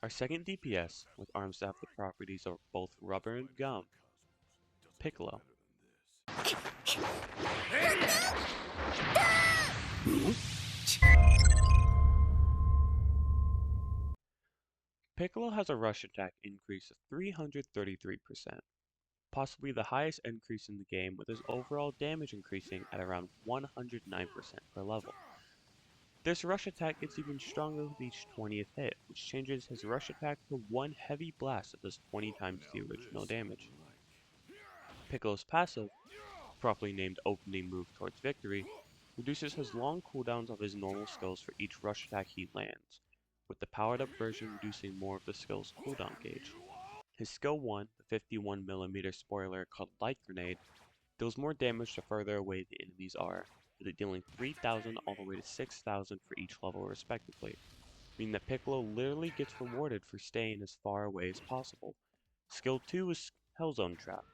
Our second DPS, with arms that have the properties of both rubber and gum, Piccolo. Piccolo has a rush attack increase of 333%, possibly the highest increase in the game, with his overall damage increasing at around 109% per level. This rush attack gets even stronger with each 20th hit, which changes his rush attack to one heavy blast that does 20 times the original damage. Piccolo's passive, properly named Opening Move Towards Victory, reduces his long cooldowns of his normal skills for each rush attack he lands, with the powered up version reducing more of the skill's cooldown gauge. His skill 1, the 51mm spoiler called Light Grenade, deals more damage the further away the enemies are, with it dealing 3000 all the way to 6000 for each level respectively, meaning that Piccolo literally gets rewarded for staying as far away as possible. Skill 2 is Hellzone Trap,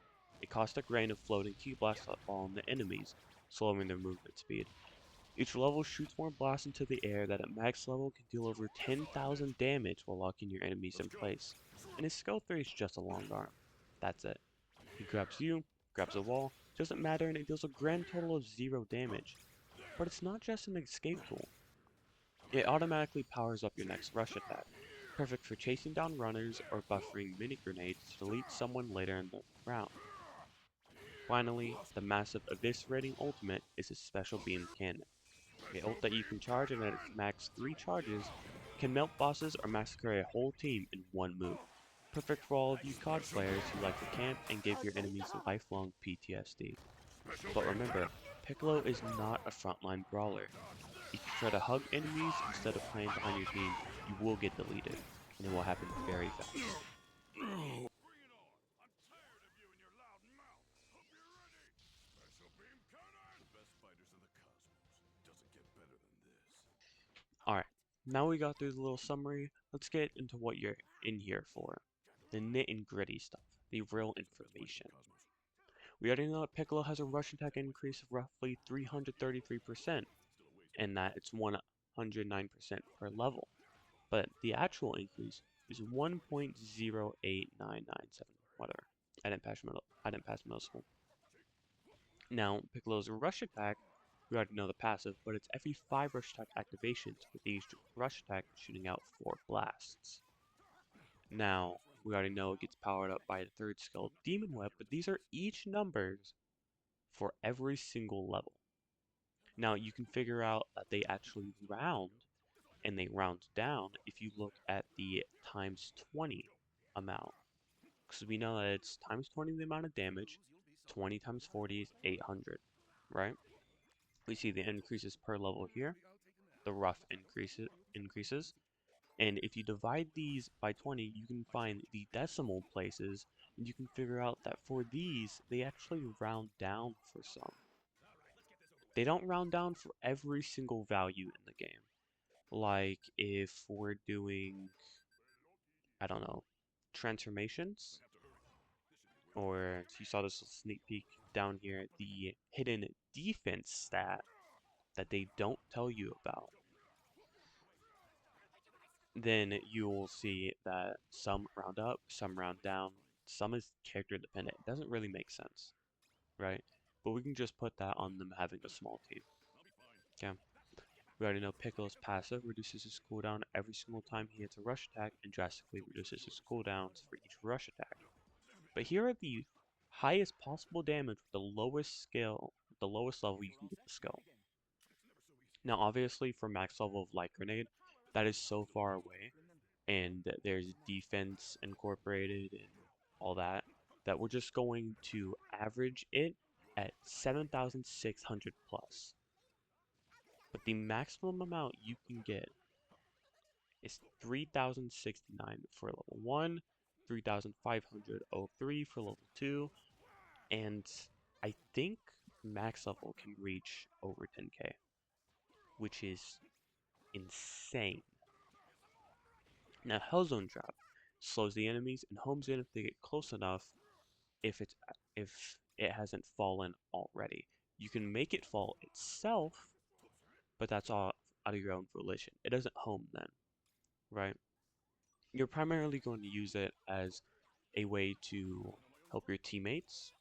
a caustic rain of floating ki blasts that fall on the enemies, slowing their movement speed. Each level shoots more blasts into the air that at max level can deal over 10,000 damage while locking your enemies in place. And his skill 3 is just a long arm. That's it. He grabs you, grabs a wall, doesn't matter, and it deals a grand total of 0 damage. But it's not just an escape tool. It automatically powers up your next rush attack, perfect for chasing down runners or buffering mini grenades to delete someone later in the round. Finally, the massive eviscerating ultimate is his special beam cannon. A ult that you can charge and at its max 3 charges can melt bosses or massacre a whole team in one move. Perfect for all of you COD players who like to camp and give your enemies lifelong PTSD. But remember, Piccolo is not a frontline brawler. If you try to hug enemies instead of playing behind your team, you will get deleted, and it will happen very fast. Alright, now we got through the little summary, let's get into what you're in here for. The nit and gritty stuff, the real information. We already know that Piccolo has a rush attack increase of roughly 333%, and that it's 109% per level. But the actual increase is 1.08997, whatever. I didn't pass middle school. Now, Piccolo's rush attack, we already know the passive, but it's every 5 rush attack activations, with each rush attack shooting out 4 blasts. Now, we already know it gets powered up by the third skill, Demon Web, but these are each numbers for every single level. Now, you can figure out that they actually round, and they round down if you look at the times 20 amount. Because we know that it's times 20 the amount of damage, 20 times 40 is 800, right? We see the increases per level here, the rough increases, and if you divide these by 20, you can find the decimal places, and you can figure out that for these, they actually round down for some. They don't round down for every single value in the game. Like if we're doing, I don't know, transformations, or you saw this sneak peek down here, the hidden defense stat that they don't tell you about, then you will see that some round up, some round down, some is character dependent. It doesn't really make sense, right? But we can just put that on them having a small team. Okay. We already know Piccolo's passive reduces his cooldown every single time he hits a rush attack and drastically reduces his cooldowns for each rush attack. But here are the highest possible damage with the lowest skill, the lowest level you can get the skill. Now obviously for max level of Light Grenade, that is so far away, and there's defense incorporated and all that, that we're just going to average it at 7,600 plus. But the maximum amount you can get is 3,069 for level 1, 3,503 for level 2, and I think max level can reach over 10k, which is insane. Now Hellzone Trap slows the enemies and homes in if they get close enough if it hasn't fallen already. You can make it fall itself, but that's all out of your own volition. It doesn't home then, right? You're primarily going to use it as a way to help your teammates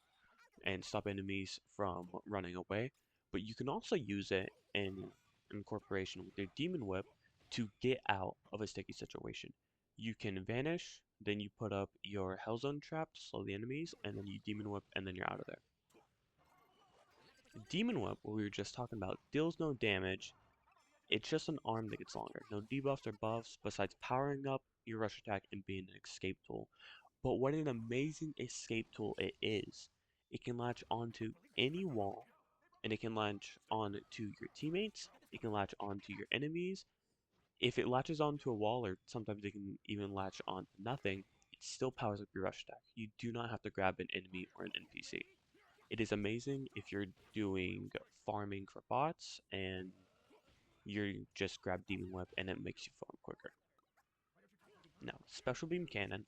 and stop enemies from running away, but you can also use it in incorporation with your Demon Whip to get out of a sticky situation. You can vanish, then you put up your Hell Zone trap to slow the enemies, and then you Demon Whip, and then you're out of there. Demon Whip, what we were just talking about, deals no damage. It's just an arm that gets longer. No debuffs or buffs besides powering up your rush attack and being an escape tool. But what an amazing escape tool it is. It can latch onto any wall, and it can latch onto your teammates, it can latch onto your enemies. If it latches onto a wall, or sometimes it can even latch onto nothing, it still powers up your rush attack. You do not have to grab an enemy or an NPC. It is amazing if you're doing farming for bots and you just grab Demon Whip and it makes you farm quicker. Now, Special Beam Cannon.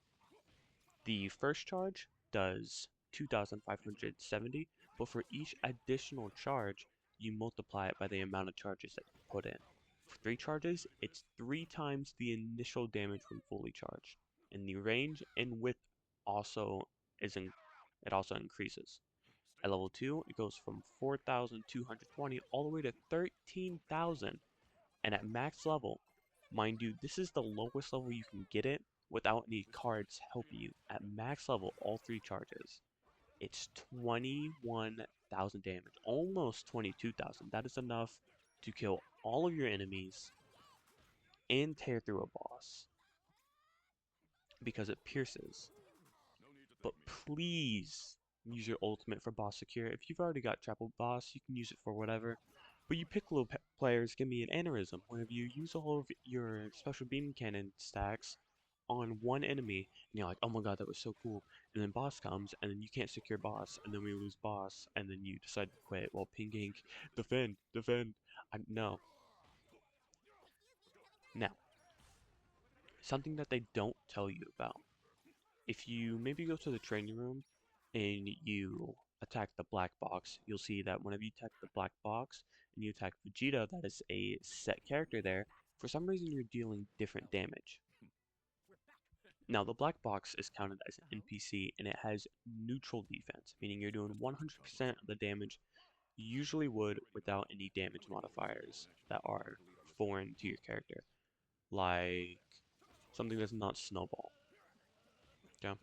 The first charge does 2,570, but for each additional charge, you multiply it by the amount of charges that you put in. For 3 charges, it's 3 times the initial damage when fully charged. And the range and width also it also increases. At level 2, it goes from 4,220 all the way to 13,000. And at max level, mind you, this is the lowest level you can get it without any cards helping you. At max level, all 3 charges, it's 21,000 damage, almost 22,000. That is enough to kill all of your enemies and tear through a boss because it pierces. But please use your ultimate for boss secure. If you've already got Triple Boss, you can use it for whatever. But you Piccolo players give me an aneurysm whenever you use all of your special beam cannon stacks on one enemy, and you're like, oh my god, that was so cool. And then boss comes, and then you can't secure boss, and then we lose boss, and then you decide to quit. Well, Pink Ink, defend, defend. No. Now, something that they don't tell you about. If you maybe go to the training room and you attack the black box, you'll see that whenever you attack the black box and you attack Vegeta, that is a set character there, for some reason you're dealing different damage. Now, the black box is counted as an NPC and it has neutral defense, meaning you're doing 100% of the damage you usually would without any damage modifiers that are foreign to your character, like something that's not Snowball. Okay?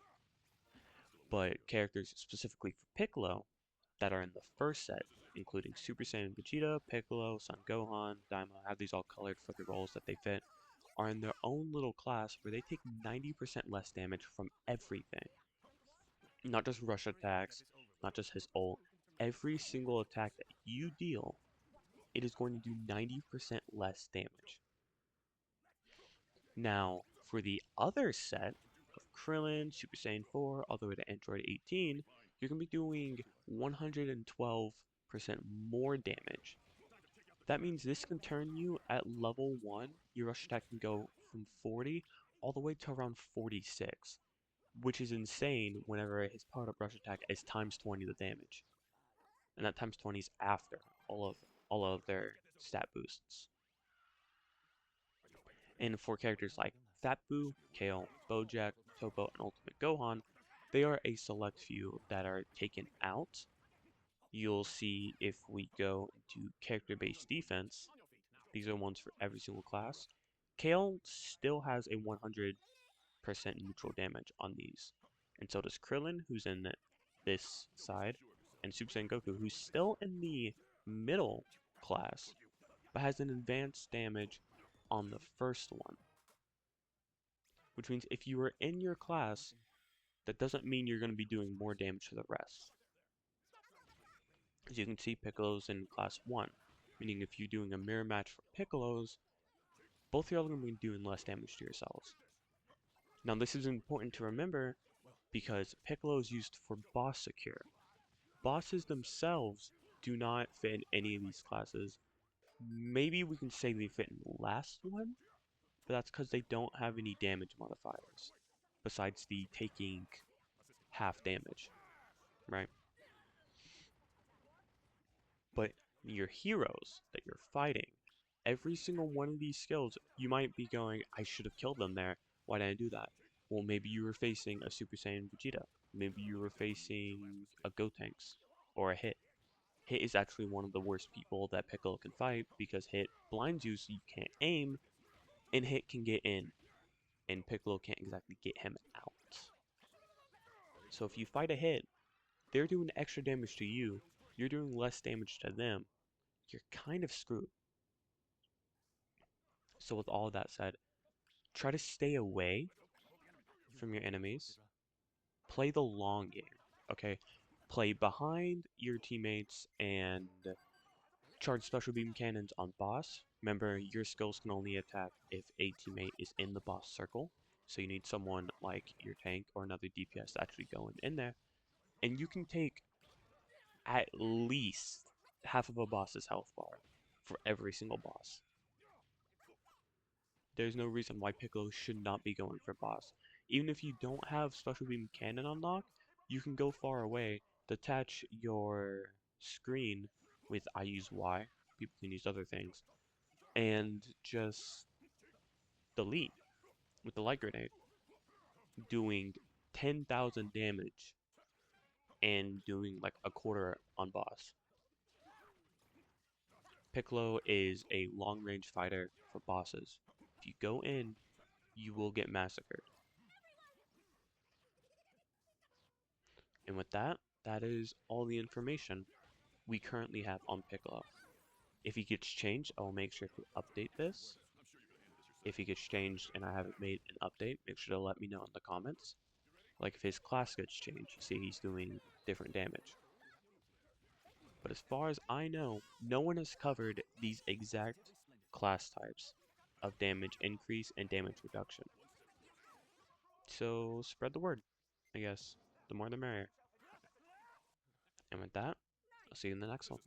But characters specifically for Piccolo that are in the first set, including Super Saiyan Vegeta, Piccolo, Son Gohan, Daima, I have these all colored for the roles that they fit, are in their own little class where they take 90% less damage from everything. Not just rush attacks, not just his ult. Every single attack that you deal, it is going to do 90% less damage. Now, for the other set of Krillin, Super Saiyan 4, all the way to Android 18, you're going to be doing 112% more damage. That means this can turn you at level 1, your rush attack can go from 40 all the way to around 46, which is insane whenever his powered up rush attack is times 20 the damage. And that times 20 is after all of their stat boosts. And for characters like Fat Boo, Kale, Bojack, Topo, and Ultimate Gohan, they are a select few that are taken out. You'll see if we go into character-based defense, these are ones for every single class. Kale still has a 100% neutral damage on these. And so does Krillin, who's in this side, and Super Saiyan Goku, who's still in the middle class, but has an advanced damage on the first one. Which means if you are in your class, that doesn't mean you're going to be doing more damage to the rest. As you can see, Piccolo's in class 1, meaning if you're doing a mirror match for Piccolos, both of y'all are going to be doing less damage to yourselves. Now this is important to remember because Piccolo is used for boss secure. Bosses themselves do not fit in any of these classes. Maybe we can say they fit in the last one, but that's because they don't have any damage modifiers, besides the taking half damage, right? But your heroes that you're fighting, every single one of these skills, you might be going, I should have killed them there, Why did I do that? Well, maybe you were facing a Super Saiyan Vegeta. Maybe you were facing a Gotenks or a Hit. Hit is actually one of the worst people that Piccolo can fight because Hit blinds you so you can't aim, and Hit can get in, and Piccolo can't exactly get him out. So if you fight a Hit, they're doing extra damage to you, you're doing less damage to them, you're kind of screwed. So with all of that said, try to stay away from your enemies. Play the long game, okay? Play behind your teammates and charge special beam cannons on boss. Remember, your skills can only attack if a teammate is in the boss circle. So you need someone like your tank or another DPS to actually go in there. And you can take at least half of a boss's health bar for every single boss. There's no reason why Piccolo should not be going for boss. Even if you don't have special beam cannon unlocked, you can go far away, detach your screen with I use Y, people can use other things, and just delete with the light grenade, doing 10,000 damage and doing like a quarter on boss. Piccolo is a long range fighter for bosses. If you go in, you will get massacred. And with that, that is all the information we currently have on Piccolo. If he gets changed, I will make sure to update this. If he gets changed and I haven't made an update, make sure to let me know in the comments. Like if his class gets changed, you see he's doing different damage. But as far as I know, no one has covered these exact class types of damage increase and damage reduction. So spread the word, I guess. The more the merrier. And with that, I'll see you in the next one.